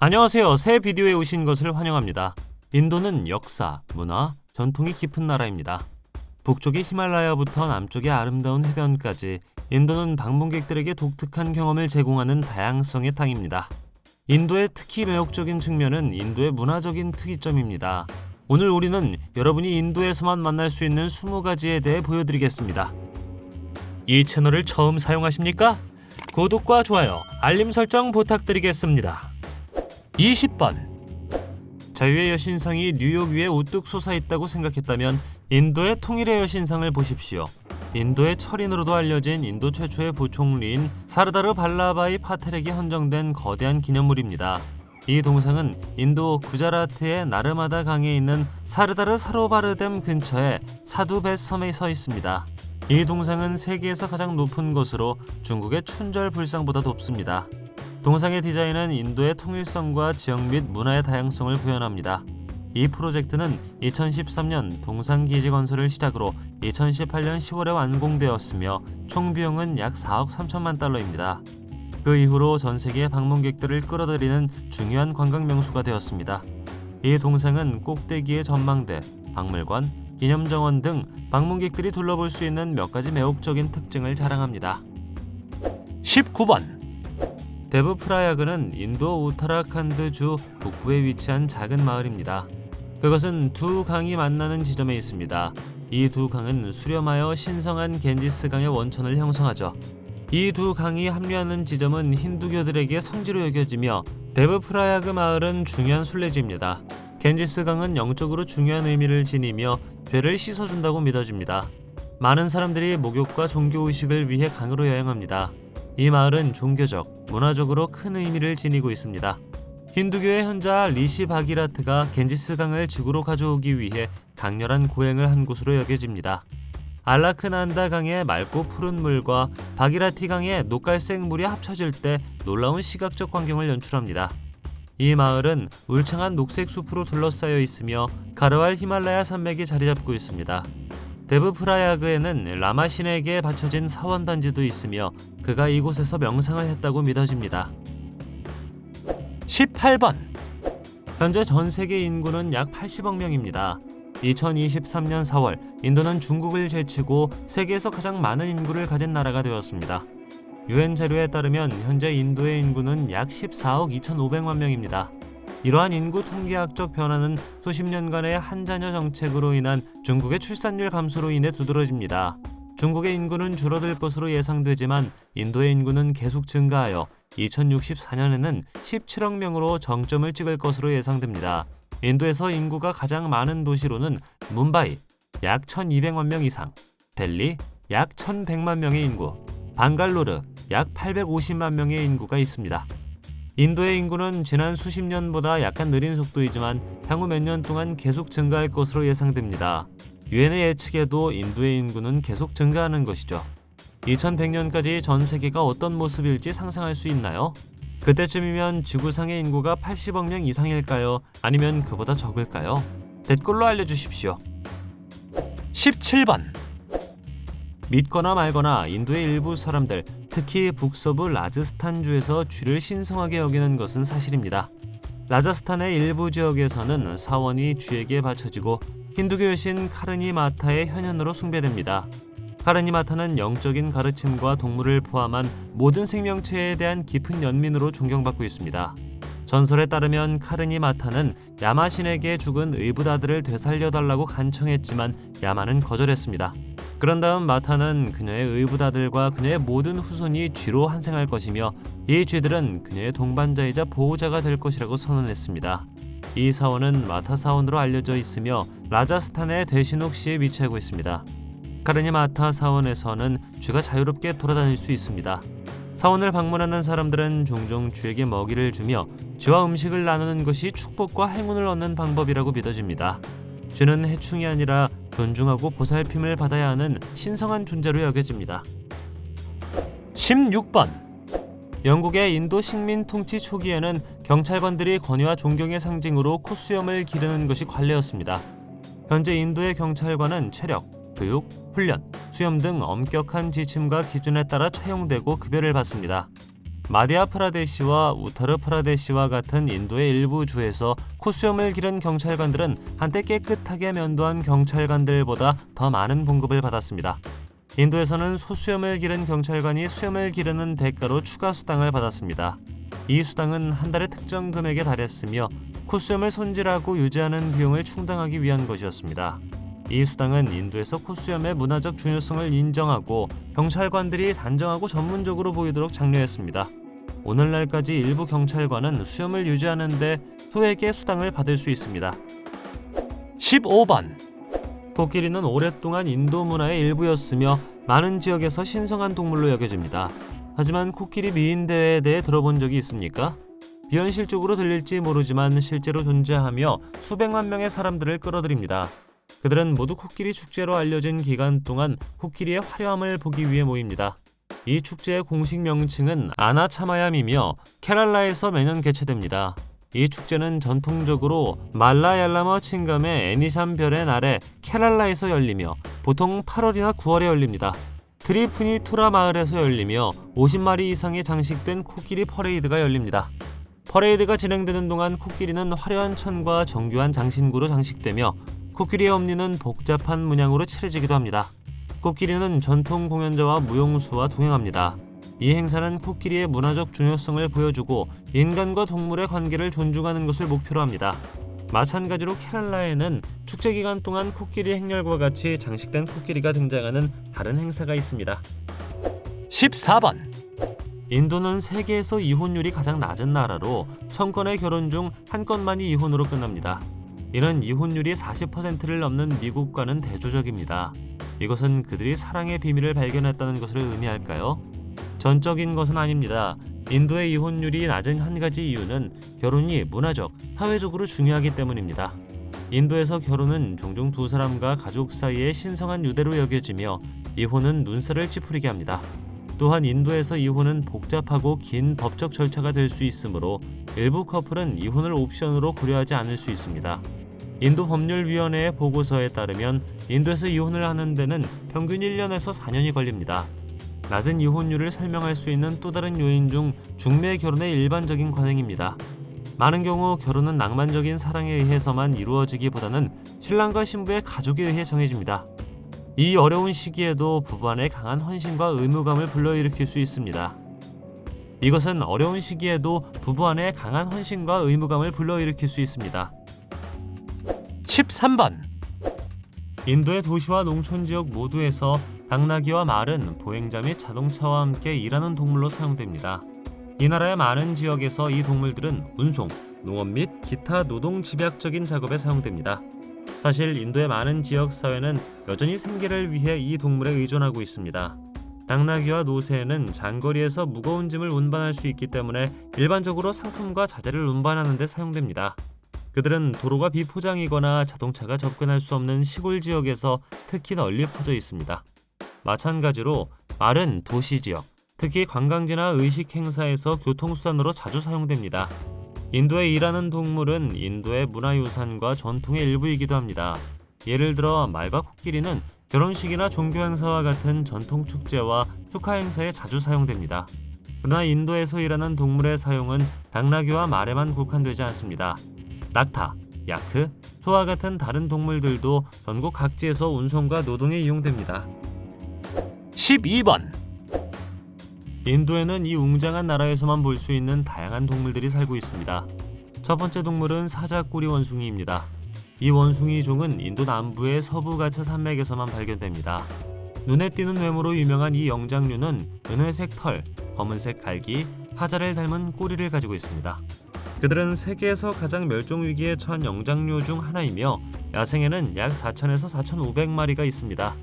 안녕하세요. 새 비디오에 오신 것을 환영합니다. 인도는 역사, 문화, 전통이 깊은 나라입니다. 북쪽의 히말라야부터 남쪽의 아름다운 해변까지 인도는 방문객들에게 독특한 경험을 제공하는 다양성의 땅입니다. 인도의 특히 매력적인 측면은 인도의 문화적인 특이점입니다. 오늘 우리는 여러분이 인도에서만 만날 수 있는 20가지에 대해 보여드리겠습니다. 이 채널을 처음 사용하십니까? 구독과 좋아요, 알림 설정 부탁드리겠습니다. 20번. 자유의 여신상이 뉴욕 위에 우뚝 솟아있다고 생각했다면 인도의 통일의 여신상을 보십시오. 인도의 철인으로도 알려진 인도 최초의 부총리인 사르다르 발라바이 파텔에게 헌정된 거대한 기념물입니다. 이 동상은 인도 구자라트의 나르마다 강에 있는 사르다르 사로바르댐 근처의 사두벳 섬에 서 있습니다. 이 동상은 세계에서 가장 높은 곳으로 중국의 춘절 불상보다 높습니다. 동상의 디자인은 인도의 통일성과 지역 및 문화의 다양성을 구현합니다. 이 프로젝트는 2013년 동상기지 건설을 시작으로 2018년 10월에 완공되었으며 총 비용은 약 4억 3천만 달러입니다. 그 이후로 전 세계 방문객들을 끌어들이는 중요한 관광 명소가 되었습니다. 이 동상은 꼭대기의 전망대, 박물관, 기념정원 등 방문객들이 둘러볼 수 있는 몇 가지 매혹적인 특징을 자랑합니다. 19번. 데브 프라야그는 인도 우타라칸드주 북부에 위치한 작은 마을입니다. 그것은 두 강이 만나는 지점에 있습니다. 이 두 강은 수렴하여 신성한 겐지스강의 원천을 형성하죠. 이 두 강이 합류하는 지점은 힌두교들에게 성지로 여겨지며 데브 프라야그 마을은 중요한 순례지입니다. 겐지스강은 영적으로 중요한 의미를 지니며 죄를 씻어준다고 믿어집니다. 많은 사람들이 목욕과 종교의식을 위해 강으로 여행합니다. 이 마을은 종교적, 문화적으로 큰 의미를 지니고 있습니다. 힌두교의 현자 리시 바기라트가 겐지스강을 지구로 가져오기 위해 강렬한 고행을 한 곳으로 여겨집니다. 알라크난다 강의 맑고 푸른 물과 바기라티 강의 녹갈색 물이 합쳐질 때 놀라운 시각적 광경을 연출합니다. 이 마을은 울창한 녹색 숲으로 둘러싸여 있으며 가르왈 히말라야 산맥이 자리 잡고 있습니다. 데브 프라야그에는 라마 신에게 바쳐진 사원단지도 있으며 그가 이곳에서 명상을 했다고 믿어집니다. 18번. 현재 전 세계 인구는 약 80억 명입니다. 2023년 4월 인도는 중국을 제치고 세계에서 가장 많은 인구를 가진 나라가 되었습니다. UN 자료에 따르면 현재 인도의 인구는 약 14억 2,500만 명입니다. 이러한 인구 통계학적 변화는 수십 년간의 한자녀 정책으로 인한 중국의 출산율 감소로 인해 두드러집니다. 중국의 인구는 줄어들 것으로 예상되지만 인도의 인구는 계속 증가하여 2064년에는 17억 명으로 정점을 찍을 것으로 예상됩니다. 인도에서 인구가 가장 많은 도시로는 뭄바이 약 1200만 명 이상, 델리 약 1100만 명의 인구, 방갈로르 약 850만 명의 인구가 있습니다. 인도의 인구는 지난 수십 년보다 약간 느린 속도이지만 향후 몇 년 동안 계속 증가할 것으로 예상됩니다. 유엔의 예측에도 인도의 인구는 계속 증가하는 것이죠. 2100년까지 전 세계가 어떤 모습일지 상상할 수 있나요? 그때쯤이면 지구상의 인구가 80억 명 이상일까요? 아니면 그보다 적을까요? 댓글로 알려주십시오. 17번. 믿거나 말거나 인도의 일부 사람들, 특히 북서부 라자스탄주에서 쥐를 신성하게 여기는 것은 사실입니다. 라자스탄의 일부 지역에서는 사원이 쥐에게 바쳐지고 힌두교 여신 카르니 마타의 현현으로 숭배됩니다. 카르니 마타는 영적인 가르침과 동물을 포함한 모든 생명체에 대한 깊은 연민으로 존경받고 있습니다. 전설에 따르면 카르니 마타는 야마 신에게 죽은 의붓아들을 되살려달라고 간청했지만 야마는 거절했습니다. 그런 다음 마타는 그녀의 의붓아들과 그녀의 모든 후손이 쥐로 환생할 것이며 이 쥐들은 그녀의 동반자이자 보호자가 될 것이라고 선언했습니다. 이 사원은 마타 사원으로 알려져 있으며 라자스탄의 대신옥시에 위치하고 있습니다. 카르니 마타 사원에서는 쥐가 자유롭게 돌아다닐 수 있습니다. 사원을 방문하는 사람들은 종종 쥐에게 먹이를 주며 쥐와 음식을 나누는 것이 축복과 행운을 얻는 방법이라고 믿어집니다. 쥐는 해충이 아니라 존중하고 보살핌을 받아야 하는 신성한 존재로 여겨집니다. 16번. 영국의 인도 식민 통치 초기에는 경찰관들이 권위와 존경의 상징으로 콧수염을 기르는 것이 관례였습니다. 현재 인도의 경찰관은 체력, 교육, 훈련, 수염 등 엄격한 지침과 기준에 따라 채용되고 급여를 받습니다. 마디아프라데시와 우타르프라데시와 같은 인도의 일부 주에서 콧수염을 기른 경찰관들은 한때 깨끗하게 면도한 경찰관들보다 더 많은 봉급을 받았습니다. 인도에서는 소수염을 기른 경찰관이 수염을 기르는 대가로 추가 수당을 받았습니다. 이 수당은 한 달에 특정 금액에 달했으며 콧수염을 손질하고 유지하는 비용을 충당하기 위한 것이었습니다. 이 수당은 인도에서 콧수염의 문화적 중요성을 인정하고 경찰관들이 단정하고 전문적으로 보이도록 장려했습니다. 오늘날까지 일부 경찰관은 수염을 유지하는 데 소액의 수당을 받을 수 있습니다. 15번. 코끼리는 오랫동안 인도 문화의 일부였으며 많은 지역에서 신성한 동물로 여겨집니다. 하지만 코끼리 미인 대회에 대해 들어본 적이 있습니까? 비현실적으로 들릴지 모르지만 실제로 존재하며 수백만 명의 사람들을 끌어들입니다. 그들은 모두 코끼리 축제로 알려진 기간 동안 코끼리의 화려함을 보기 위해 모입니다. 이 축제의 공식 명칭은 아나차마얌이며 케랄라에서 매년 개최됩니다. 이 축제는 전통적으로 말라얄라마 칭감의 애니삼 별의 날에 케랄라에서 열리며 보통 8월이나 9월에 열립니다. 트리푸니투라 마을에서 열리며 50마리 이상의 장식된 코끼리 퍼레이드가 열립니다. 퍼레이드가 진행되는 동안 코끼리는 화려한 천과 정교한 장신구로 장식되며 코끼리의 엄니는 복잡한 문양으로 칠해지기도 합니다. 코끼리는 전통 공연자와 무용수와 동행합니다. 이 행사는 코끼리의 문화적 중요성을 보여주고 인간과 동물의 관계를 존중하는 것을 목표로 합니다. 마찬가지로 케랄라에는 축제 기간 동안 코끼리 행렬과 같이 장식된 코끼리가 등장하는 다른 행사가 있습니다. 14번. 인도는 세계에서 이혼율이 가장 낮은 나라로 1000건의 결혼 중 1건만이 이혼으로 끝납니다. 이는 이혼율이 40%를 넘는 미국과는 대조적입니다. 이것은 그들이 사랑의 비밀을 발견했다는 것을 의미할까요? 전적인 것은 아닙니다. 인도의 이혼율이 낮은 한 가지 이유는 결혼이 문화적, 사회적으로 중요하기 때문입니다. 인도에서 결혼은 종종 두 사람과 가족 사이의 신성한 유대로 여겨지며 이혼은 눈살을 찌푸리게 합니다. 또한 인도에서 이혼은 복잡하고 긴 법적 절차가 될 수 있으므로 일부 커플은 이혼을 옵션으로 고려하지 않을 수 있습니다. 인도 법률위원회의 보고서에 따르면 인도에서 이혼을 하는 데는 평균 1년에서 4년이 걸립니다. 낮은 이혼율을 설명할 수 있는 또 다른 요인 중 중매 결혼의 일반적인 관행입니다. 많은 경우 결혼은 낭만적인 사랑에 의해서만 이루어지기보다는 신랑과 신부의 가족에 의해 정해집니다. 이 어려운 시기에도 부부 안의 강한 헌신과 의무감을 불러일으킬 수 있습니다. 이것은 어려운 시기에도 부부 안의 강한 헌신과 의무감을 불러일으킬 수 있습니다. 13번. 인도의 도시와 농촌 지역 모두에서 당나귀와 말은 보행자 및 자동차와 함께 일하는 동물로 사용됩니다. 이 나라의 많은 지역에서 이 동물들은 운송, 농업 및 기타 노동 집약적인 작업에 사용됩니다. 사실 인도의 많은 지역 사회는 여전히 생계를 위해 이 동물에 의존하고 있습니다. 당나귀와 노새는 장거리에서 무거운 짐을 운반할 수 있기 때문에 일반적으로 상품과 자재를 운반하는 데 사용됩니다. 그들은 도로가 비포장이거나 자동차가 접근할 수 없는 시골 지역에서 특히 널리 퍼져 있습니다. 마찬가지로 말은 도시 지역, 특히 관광지나 의식 행사에서 교통수단으로 자주 사용됩니다. 인도에 일하는 동물은 인도의 문화유산과 전통의 일부이기도 합니다. 예를 들어 말과 코끼리는 결혼식이나 종교 행사와 같은 전통 축제와 축하 행사에 자주 사용됩니다. 그러나 인도에서 일하는 동물의 사용은 당나귀와 말에만 국한되지 않습니다. 낙타, 야크, 소와 같은 다른 동물들도 전국 각지에서 운송과 노동에 이용됩니다. 12번. 인도에는 이 웅장한 나라에서만 볼 수 있는 다양한 동물들이 살고 있습니다. 첫 번째 동물은 사자꼬리 원숭이입니다. 이 원숭이 종은 인도 남부의 서부 가츠 산맥에서만 발견됩니다. 눈에 띄는 외모로 유명한 이 영장류는 은회색 털, 검은색 갈기, 사자를 닮은 꼬리를 가지고 있습니다. 그들은 세계에서 가장 멸종 위기에 처한 영장류 중 하나이며 야생에는 약 4,000에서 4,500마리가 있습니다.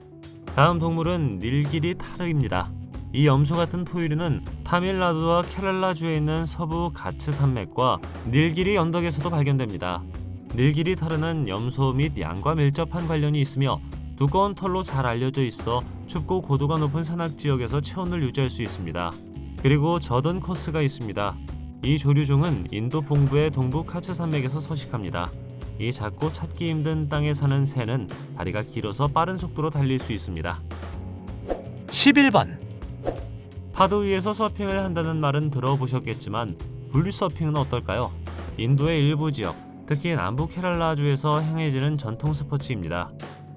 다음 동물은 닐기리 타르입니다. 이 염소 같은 포유류는 타밀나두와 케랄라주에 있는 서부 가츠 산맥과 닐기리 언덕에서도 발견됩니다. 닐기리 타르는 염소 및 양과 밀접한 관련이 있으며 두꺼운 털로 잘 알려져 있어 춥고 고도가 높은 산악 지역에서 체온을 유지할 수 있습니다. 그리고 저던 코스가 있습니다. 이 조류종은 인도 동부의 동부 카츠 산맥에서 서식합니다. 이 작고 찾기 힘든 땅에 사는 새는 다리가 길어서 빠른 속도로 달릴 수 있습니다. 11번. 파도 위에서 서핑을 한다는 말은 들어보셨겠지만 불서핑은 어떨까요? 인도의 일부 지역, 특히 남부 케랄라주에서 행해지는 전통 스포츠입니다.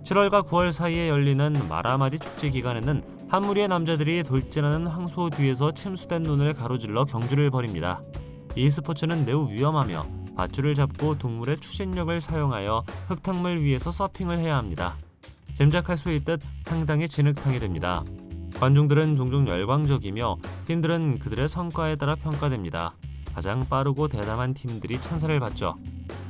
7월과 9월 사이에 열리는 마라마디 축제 기간에는 한 무리의 남자들이 돌진하는 황소 뒤에서 침수된 눈을 가로질러 경주를 벌입니다. 이 스포츠는 매우 위험하며 밧줄을 잡고 동물의 추진력을 사용하여 흙탕물 위에서 서핑을 해야 합니다. 짐작할 수 있듯 상당히 진흙탕이 됩니다. 관중들은 종종 열광적이며 팀들은 그들의 성과에 따라 평가됩니다. 가장 빠르고 대담한 팀들이 찬사를 받죠.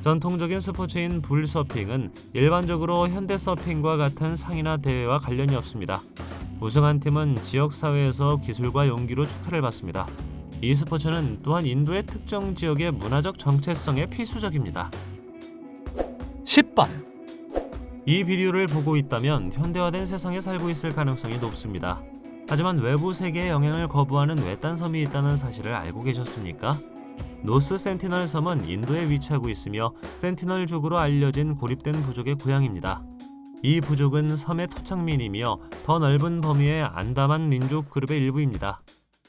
전통적인 스포츠인 불서핑은 일반적으로 현대 서핑과 같은 상이나 대회와 관련이 없습니다. 우승한 팀은 지역사회에서 기술과 용기로 축하를 받습니다. 이 스포츠는 또한 인도의 특정 지역의 문화적 정체성에 필수적입니다. 10번. 이 비디오를 보고 있다면 현대화된 세상에 살고 있을 가능성이 높습니다. 하지만 외부 세계의 영향을 거부하는 외딴 섬이 있다는 사실을 알고 계셨습니까? 노스 센티널 섬은 인도에 위치하고 있으며 센티널족으로 알려진 고립된 부족의 고향입니다. 이 부족은 섬의 토착민이며 더 넓은 범위의 안다만 민족 그룹의 일부입니다.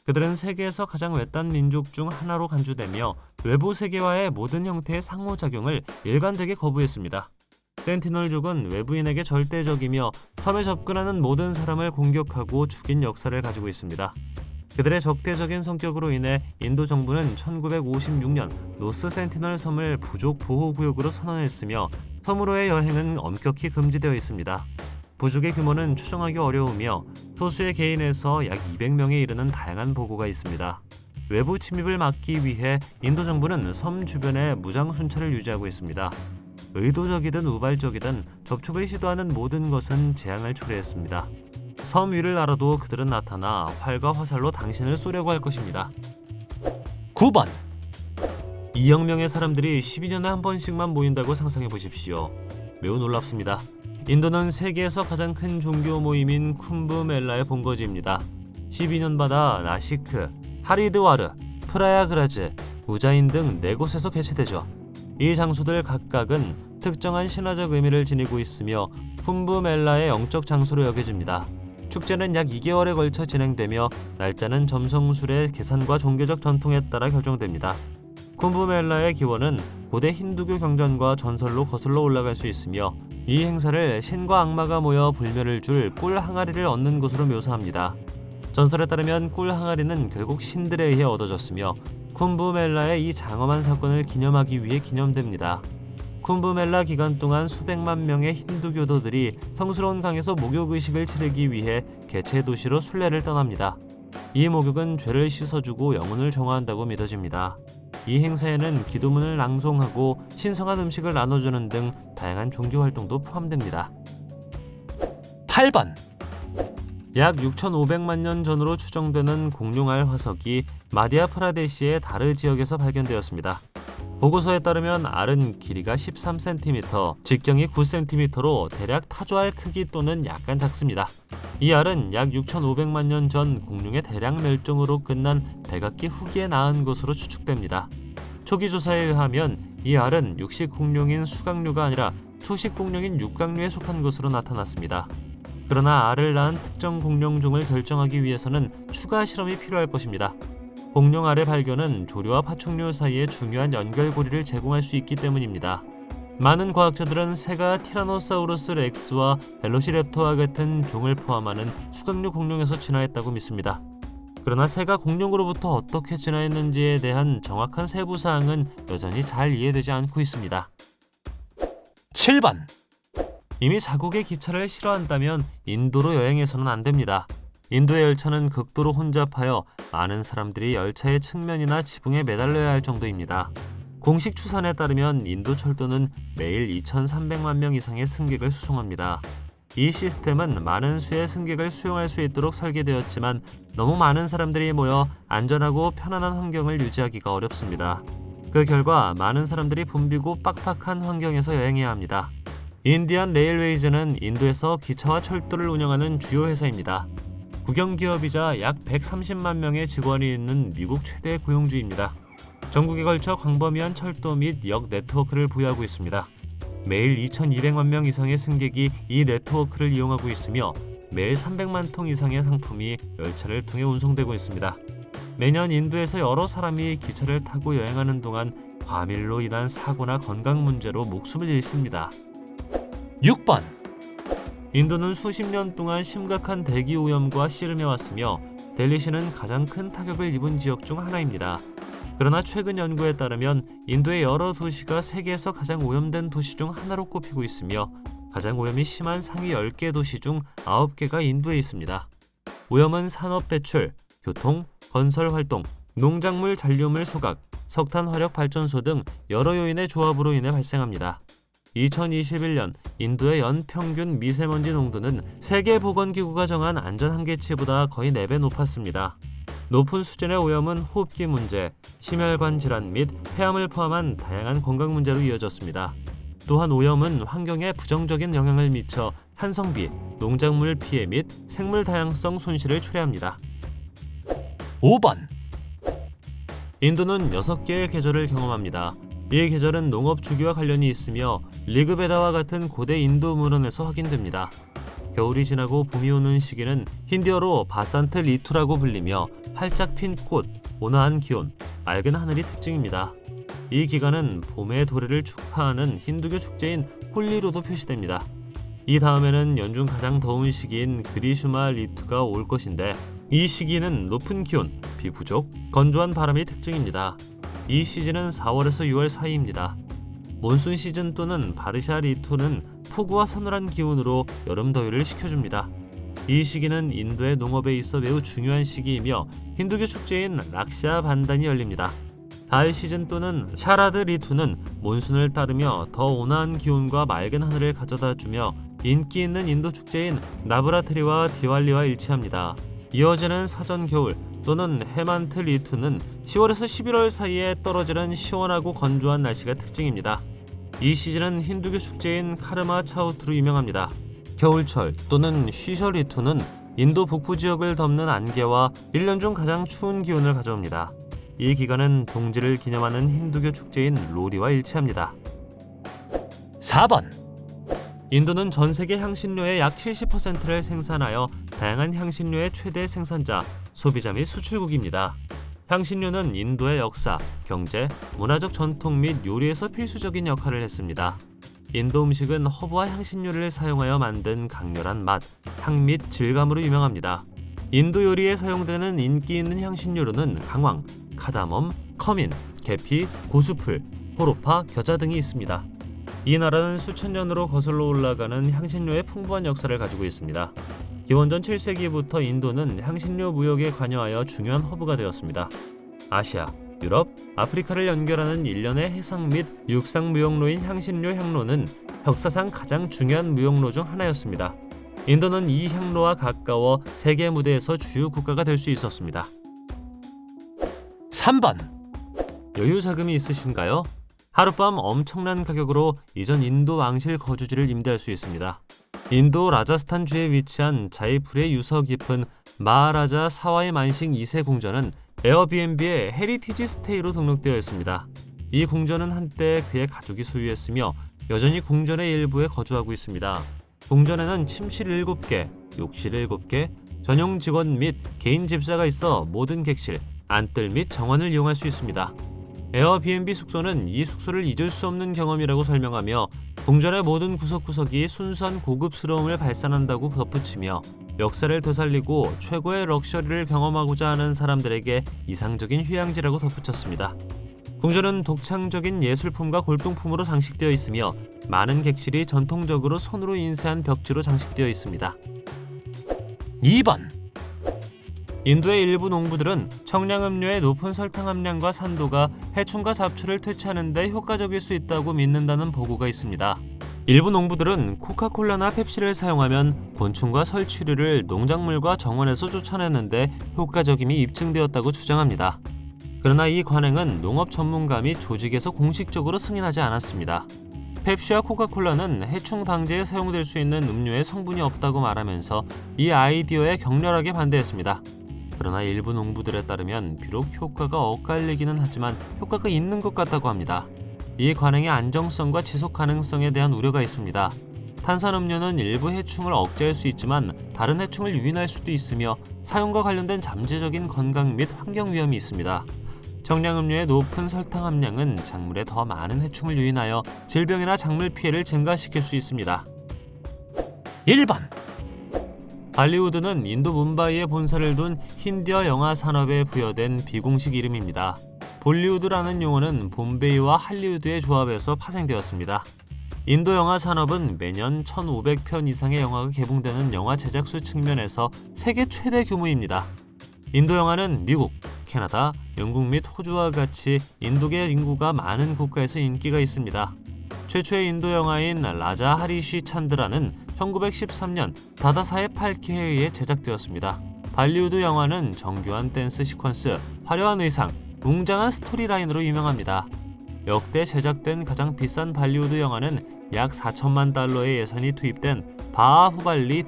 그들은 세계에서 가장 외딴 민족 중 하나로 간주되며 외부 세계와의 모든 형태의 상호작용을 일관되게 거부했습니다. 센티널족은 외부인에게 절대적이며 섬에 접근하는 모든 사람을 공격하고 죽인 역사를 가지고 있습니다. 그들의 적대적인 성격으로 인해 인도 정부는 1956년 노스 센티널 섬을 부족 보호구역으로 선언했으며 섬으로의 여행은 엄격히 금지되어 있습니다. 부족의 규모는 추정하기 어려우며 소수의 개인에서 약 200명에 이르는 다양한 보고가 있습니다. 외부 침입을 막기 위해 인도 정부는 섬 주변에 무장 순찰을 유지하고 있습니다. 의도적이든 우발적이든 접촉을 시도하는 모든 것은 재앙을 초래했습니다. 섬 위를 날아도 그들은 나타나 활과 화살로 당신을 쏘려고 할 것입니다. 9번. 2억 명의 사람들이 12년에 한 번씩만 모인다고 상상해 보십시오. 매우 놀랍습니다. 인도는 세계에서 가장 큰 종교 모임인 쿰브멜라의 본거지입니다. 12년마다 나시크, 하리드와르, 프라야그라즈, 우자인 등 4곳에서 개최되죠. 이 장소들 각각은 특정한 신화적 의미를 지니고 있으며 쿰브멜라의 영적 장소로 여겨집니다. 축제는 약 2개월에 걸쳐 진행되며 날짜는 점성술의 계산과 종교적 전통에 따라 결정됩니다. 쿰브멜라의 기원은 고대 힌두교 경전과 전설로 거슬러 올라갈 수 있으며 이 행사를 신과 악마가 모여 불멸을 줄 꿀 항아리를 얻는 것으로 묘사합니다. 전설에 따르면 꿀 항아리는 결국 신들에 의해 얻어졌으며 쿰브멜라의 이 장엄한 사건을 기념하기 위해 기념됩니다. 쿰브멜라 기간 동안 수백만 명의 힌두교도들이 성스러운 강에서 목욕의식을 치르기 위해 개체 도시로 순례를 떠납니다. 이 목욕은 죄를 씻어주고 영혼을 정화한다고 믿어집니다. 이 행사에는 기도문을 낭송하고 신성한 음식을 나눠주는 등 다양한 종교 활동도 포함됩니다. 8번. 약 6,500만 년 전으로 추정되는 공룡알 화석이 마디아프라데시의 다르 지역에서 발견되었습니다. 보고서에 따르면 알은 길이가 13cm, 직경이 9cm로 대략 타조알 크기 또는 약간 작습니다. 이 알은 약 6,500만 년 전 공룡의 대량 멸종으로 끝난 백악기 후기에 낳은 것으로 추측됩니다. 초기 조사에 의하면 이 알은 육식 공룡인 수각류가 아니라 초식 공룡인 육각류에 속한 것으로 나타났습니다. 그러나 알을 낳은 특정 공룡종을 결정하기 위해서는 추가 실험이 필요할 것입니다. 공룡 알의 발견은 조류와 파충류 사이에 중요한 연결고리를 제공할 수 있기 때문입니다. 많은 과학자들은 새가 티라노사우루스 렉스와 벨로시랩터와 같은 종을 포함하는 수각류 공룡에서 진화했다고 믿습니다. 그러나 새가 공룡으로부터 어떻게 진화했는지에 대한 정확한 세부 사항은 여전히 잘 이해되지 않고 있습니다. 7번. 이미 자국의 기차를 싫어한다면 인도로 여행해서는 안 됩니다. 인도의 열차는 극도로 혼잡하여 많은 사람들이 열차의 측면이나 지붕에 매달려야 할 정도입니다. 공식 추산에 따르면 인도 철도는 매일 2,300만 명 이상의 승객을 수송합니다. 이 시스템은 많은 수의 승객을 수용할 수 있도록 설계되었지만 너무 많은 사람들이 모여 안전하고 편안한 환경을 유지하기가 어렵습니다. 그 결과 많은 사람들이 붐비고 빡빡한 환경에서 여행해야 합니다. 인디안 레일웨이즈는 인도에서 기차와 철도를 운영하는 주요 회사입니다. 국영기업이자 약 130만 명의 직원이 있는 미국 최대 고용주입니다. 전국에 걸쳐 광범위한 철도 및 역 네트워크를 부여하고 있습니다. 매일 2,200만 명 이상의 승객이 이 네트워크를 이용하고 있으며 매일 300만 통 이상의 상품이 열차를 통해 운송되고 있습니다. 매년 인도에서 여러 사람이 기차를 타고 여행하는 동안 과밀로 인한 사고나 건강 문제로 목숨을 잃습니다. 6번. 인도는 수십 년 동안 심각한 대기 오염과 씨름해 왔으며 델리시는 가장 큰 타격을 입은 지역 중 하나입니다. 그러나 최근 연구에 따르면 인도의 여러 도시가 세계에서 가장 오염된 도시 중 하나로 꼽히고 있으며 가장 오염이 심한 상위 10개 도시 중 9개가 인도에 있습니다. 오염은 산업 배출, 교통, 건설 활동, 농작물 잔류물 소각, 석탄 화력 발전소 등 여러 요인의 조합으로 인해 발생합니다. 2021년 인도의 연평균 미세먼지 농도는 세계보건기구가 정한 안전 한계치보다 거의 4배 높았습니다. 높은 수준의 오염은 호흡기 문제, 심혈관 질환 및 폐암을 포함한 다양한 건강 문제로 이어졌습니다. 또한 오염은 환경에 부정적인 영향을 미쳐 산성비, 농작물 피해 및 생물 다양성 손실을 초래합니다. 5번. 인도는 6개의 계절을 경험합니다. 이 계절은 농업 주기와 관련이 있으며 리그베다와 같은 고대 인도 문헌에서 확인됩니다. 겨울이 지나고 봄이 오는 시기는 힌디어로 바산트 리투라고 불리며 활짝 핀 꽃, 온화한 기온, 맑은 하늘이 특징입니다. 이 기간은 봄의 도래를 축하하는 힌두교 축제인 홀리로도 표시됩니다. 이 다음에는 연중 가장 더운 시기인 그리슈마 리투가 올 것인데 이 시기는 높은 기온, 비 부족, 건조한 바람이 특징입니다. 이 시즌은 4월에서 6월 사이입니다. 몬순 시즌 또는 바르샤 리투는 폭우와 서늘한 기온으로 여름 더위를 식혀줍니다. 이 시기는 인도의 농업에 있어 매우 중요한 시기이며 힌두교 축제인 락샤 반단이 열립니다. 가을 시즌 또는 샤라드 리투는 몬순을 따르며 더 온화한 기온과 맑은 하늘을 가져다주며 인기 있는 인도 축제인 나브라트리와 디왈리와 일치합니다. 이어지는 사전 겨울 또는 헤만트 리투는 10월에서 11월 사이에 떨어지는 시원하고 건조한 날씨가 특징입니다. 이 시즌은 힌두교 축제인 카르마 차우트로 유명합니다. 겨울철 또는 쉬셔 리투는 인도 북부 지역을 덮는 안개와 1년 중 가장 추운 기온을 가져옵니다. 이 기간은 동지를 기념하는 힌두교 축제인 로리와 일치합니다. 4번. 인도는 전 세계 향신료의 약 70%를 생산하여 다양한 향신료의 최대 생산자, 소비자 및 수출국입니다. 향신료는 인도의 역사, 경제, 문화적 전통 및 요리에서 필수적인 역할을 했습니다. 인도 음식은 허브와 향신료를 사용하여 만든 강렬한 맛, 향 및 질감으로 유명합니다. 인도 요리에 사용되는 인기 있는 향신료로는 강황, 카다멈, 커민, 계피, 고수풀, 호로파, 겨자 등이 있습니다. 이 나라는 수천 년으로 거슬러 올라가는 향신료의 풍부한 역사를 가지고 있습니다. 기원전 7세기부터 인도는 향신료 무역에 관여하여 중요한 허브가 되었습니다. 아시아, 유럽, 아프리카를 연결하는 일련의 해상 및 육상 무역로인 향신료 향로는 역사상 가장 중요한 무역로 중 하나였습니다. 인도는 이 향로와 가까워 세계 무대에서 주요 국가가 될 수 있었습니다. 3번. 여유 자금이 있으신가요? 하룻밤 엄청난 가격으로 이전 인도 왕실 거주지를 임대할 수 있습니다. 인도 라자스탄주에 위치한 자이풀의 유서 깊은 마하라자 사와이 만싱 2세 궁전은 에어비앤비의 헤리티지 스테이로 등록되어 있습니다. 이 궁전은 한때 그의 가족이 소유했으며 여전히 궁전의 일부에 거주하고 있습니다. 궁전에는 침실 7개, 욕실 7개, 전용 직원 및 개인 집사가 있어 모든 객실, 안뜰 및 정원을 이용할 수 있습니다. 에어비앤비 숙소는 이 숙소를 잊을 수 없는 경험이라고 설명하며 궁전의 모든 구석구석이 순수한 고급스러움을 발산한다고 덧붙이며 역사를 되살리고 최고의 럭셔리를 경험하고자 하는 사람들에게 이상적인 휴양지라고 덧붙였습니다. 궁전은 독창적인 예술품과 골동품으로 장식되어 있으며 많은 객실이 전통적으로 손으로 인쇄한 벽지로 장식되어 있습니다. 2번. 인도의 일부 농부들은 청량음료의 높은 설탕 함량과 산도가 해충과 잡초를 퇴치하는 데 효과적일 수 있다고 믿는다는 보고가 있습니다. 일부 농부들은 코카콜라나 펩시를 사용하면 곤충과 설치류를 농작물과 정원에서 쫓아내는데 효과적임이 입증되었다고 주장합니다. 그러나 이 관행은 농업 전문가 및 조직에서 공식적으로 승인하지 않았습니다. 펩시와 코카콜라는 해충 방지에 사용될 수 있는 음료에 성분이 없다고 말하면서 이 아이디어에 격렬하게 반대했습니다. 그러나 일부 농부들에 따르면 비록 효과가 엇갈리기는 하지만 효과가 있는 것 같다고 합니다. 이 관행의 안정성과 지속 가능성에 대한 우려가 있습니다. 탄산음료는 일부 해충을 억제할 수 있지만 다른 해충을 유인할 수도 있으며 사용과 관련된 잠재적인 건강 및 환경 위험이 있습니다. 정량음료의 높은 설탕 함량은 작물에 더 많은 해충을 유인하여 질병이나 작물 피해를 증가시킬 수 있습니다. 1번 발리우드는 인도 뭄바이에 본사를 둔 힌디어 영화 산업에 부여된 비공식 이름입니다. 볼리우드라는 용어는 봄베이와 할리우드의 조합에서 파생되었습니다. 인도 영화 산업은 매년 1,500편 이상의 영화가 개봉되는 영화 제작수 측면에서 세계 최대 규모입니다. 인도 영화는 미국, 캐나다, 영국 및 호주와 같이 인도계 인구가 많은 국가에서 인기가 있습니다. 최초의 인도 영화인 라자 하리시 찬드라는 1913년 다다사헤 팔케에 의해 제작되었습니다. 발리우드 영화는 정교한 댄스 시퀀스, 화려한 의상, 웅장한 스토리라인으로 유명합니다. 역대 제작된 가장 비싼 발리우드 영화는 약 4천만 달러의 예산이 투입된 바하후발리 2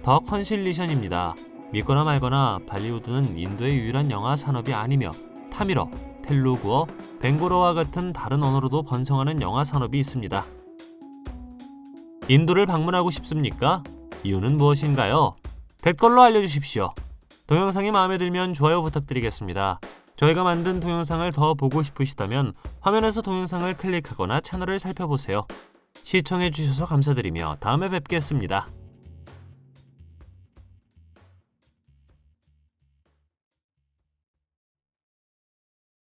더 컨실리션입니다. 믿거나 말거나 발리우드는 인도의 유일한 영화 산업이 아니며 타밀어, 텔루구어, 벵고로와 같은 다른 언어로도 번성하는 영화 산업이 있습니다. 인도를 방문하고 싶습니까? 이유는 무엇인가요? 댓글로 알려주십시오. 동영상이 마음에 들면 좋아요 부탁드리겠습니다. 저희가 만든 동영상을 더 보고 싶으시다면 화면에서 동영상을 클릭하거나 채널을 살펴보세요. 시청해주셔서 감사드리며 다음에 뵙겠습니다.